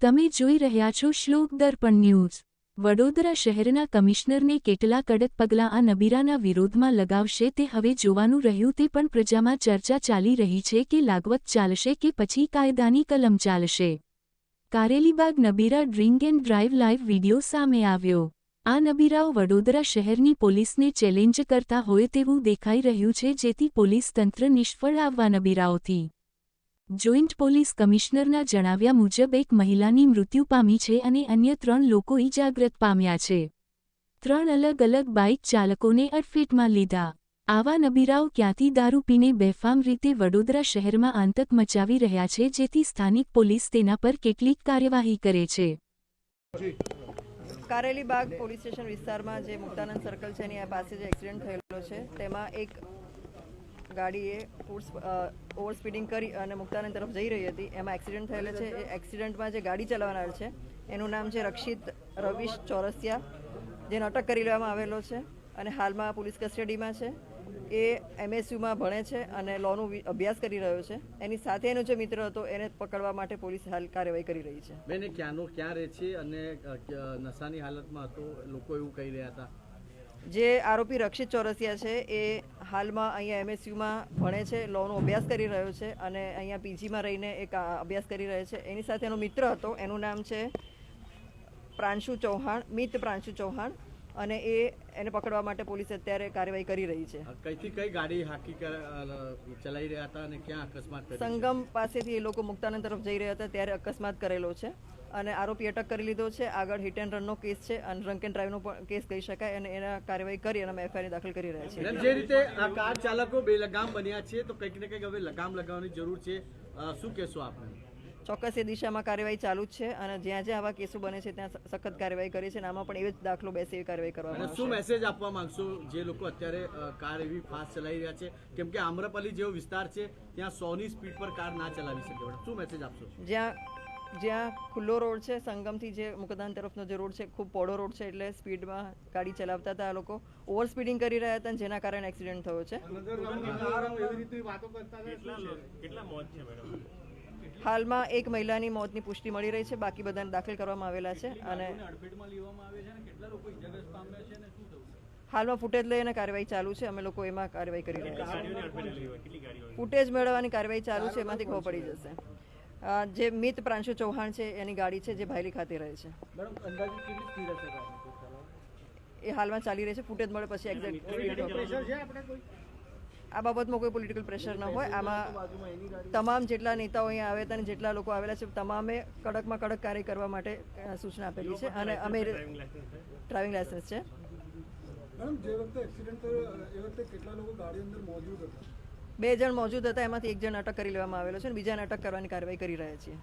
તમે જોઈ રહ્યા છો શ્લોક દર્પણ ન્યૂઝ। વડોદરા શહેરના કમિશનરને કેટલા કડક પગલાં આ નબીરાના વિરોધમાં લગાવશે તે હવે જોવાનું રહ્યું। તે પણ પ્રજામાં ચર્ચા ચાલી રહી છે કે લાગવત ચાલશે કે પછી કાયદાની કલમ ચાલશે। કારેલીબાગ નબીરા drink and drive live video સામે આવ્યો। આ નબીરાઓ વડોદરા શહેરની પોલીસને ચેલેન્જ કરતા હોય તેવું દેખાઈ રહ્યું છે, જેથી પોલીસ તંત્ર નિષ્ફળ આવવા નબીરાઓથી। જોઈન્ટ પોલીસ કમિશનરના જણાવ્યા મુજબ એક મહિલાની મૃત્યુ પામી છે અને અન્ય 3 લોકો ઇજાગ્રસ્ત પામ્યા છે। 3 અલગ અલગ બાઇક ચાલકોને અડફેટમાં લીધા। આવા નબીરાઓ ક્યાંથી દારૂ પીને બેફામ રીતે વડોદરા શહેરમાં આતંક મચાવી રહ્યા છે, જેથી સ્થાનિક પોલીસ તેના પર કેટલીક કાર્યવાહી કરે છે। કારેલીબાગ પોલીસ સ્ટેશન વિસ્તારમાં જે મુક્તાનંદ સર્કલ છે એની પાસે જે એક્સિડન્ટ થયેલો છે તેમાં એક ગાડીએ ઓવર સ્પીડિંગ કરી અને મુક્તાનંદ તરફ જઈ રહી હતી। એમાં એક્સિડન્ટ થયેલો છે। એ એક્સિડન્ટમાં જે ગાડી ચલાવનાર છે એનું નામ છે રક્ષિત રવિશ ચોરસિયા, જેને અટક કરી લેવામાં આવેલો છે અને હાલમાં પોલીસ કસ્ટડીમાં છે। એ MSUમાં ભણે છે અને લોનો અભ્યાસ કરી રહ્યો છે। એની સાથે એનો જે મિત્ર હતો એને પકડવા માટે પોલીસ હાલ કાર્યવાહી કરી રહી છે। બેન ક્યાંનો ક્યાં રહે છે અને નશાની હાલતમાં હતો, લોકો એવું કહી રહ્યા હતા? જે આરોપી રક્ષિત ચોરસિયા છે એ હાલમાં અહીંયા MSUમાં ભણે છે, લોનો અભ્યાસ કરી રહ્યો છે અને અહીંયા PGમાં રહીને એક અભ્યાસ કરી રહ્યો છે। એની સાથે એનો મિત્ર હતો, એનું નામ છે પ્રાંશુ ચૌહાણ, મિત પ્રાંશુ ચૌહાણ, અને એને પકડવા માટે પોલીસ અત્યારે કાર્યવાહી કરી રહી છે। કઈથી કઈ ગાડી હાકી ચલાવી રહ્યા હતા અને ક્યાં અકસ્માત થયો? સંગમ પાસેથી એ લોકો મુક્તાનંદ તરફ જઈ રહ્યા હતા ત્યારે અકસ્માત કરેલો છે અને આરોપી અટક કરી લીધો છે। આગળ હિટ એન્ડ રનનો કેસ છે અને ડ્રંક એન્ડ ડ્રાઈવનો પણ કેસ કહી શકાય અને એના કાર્યવાહી કરી અને અમે FIR દાખલ કરી રહ્યા છીએ। જે રીતે આ કાર ચાલકો બેલગામ બન્યા છે તો કંઈક ને કંઈક હવે લગામ લગાવવાની જરૂર છે, શું કહેશો આપને? ચોક્કસ એ દિશામાં કાર્યવાહી ચાલુ જ છે અને જ્યાં જ્યાં આવા કેસો બને છે ત્યાં સખત કાર્યવાહી કરી છે અને આમાં પણ એવી જ દાખલો બેસે એવી કાર્યવાહી કરવામાં આવશે। શું મેસેજ આપવા માંગશો જે લોકો અત્યારે કાર એવી ફાસ્ટ ચલાવી રહ્યા છે, કેમ કે આમ્રપલ્લી જેવો વિસ્તાર છે ત્યાં 100ની સ્પીડ પર કાર ના ચલાવી શકે, શું મેસેજ આપશો? જ્યાં ખુલ્લો રોડ છે, સંગમથી જે મુકદાન તરફનો જે રોડ છે ખૂબ પહોળો રોડ છે, એટલે સ્પીડમાં ગાડી ચલાવતા હતા આ લોકો, ઓવર સ્પીડિંગ કરી રહ્યા હતા જેના કારણે એક્સિડન્ટ થયો છે। હાલમાં એક મહિલાની મોતની પુષ્ટિ મળી રહી છે, બાકી બધાને દાખલ કરવામાં આવેલા છે અને હાલમાં ફૂટેજ લઈને કાર્યવાહી ચાલુ છે। અમે લોકો એમાં કાર્યવાહી કરી રહ્યા છીએ। ફૂટેજ મેળવવાની કાર્યવાહી ચાલુ છે, એમાંથી ખબર પડી જશે। જે મિત પ્રાંશુ ચૌહાણ છે એની ગાડી છે જે ભાયલી ખાતે રહે છે, એ હાલમાં ચાલી રહી છે। ફૂટેજ મળે પછી એક્ઝેક્ટ આ બાબતમાં કોઈ પોલિટિકલ પ્રેશર ન હોય। આમાં તમામ જેટલા નેતાઓ અહીંયા આવ્યા હતા અને જેટલા લોકો આવેલા છે તમામે કડકમાં કડક કાર્ય કરવા માટે સૂચના આપેલી છે અને અમે ડ્રાઇવિંગ લાયસન્સ છે। મેડમ, જે વખતે એક્સિડન્ટ થયો એ વખતે કેટલા લોકો ગાડી અંદર મોજૂદ હતા? 2 જણ મોજૂદ હતા, એમાંથી 1 જણ અટક કરી લેવામાં આવેલો છે અને બીજાને અટક કરવાની કાર્યવાહી કરી રહ્યા છીએ।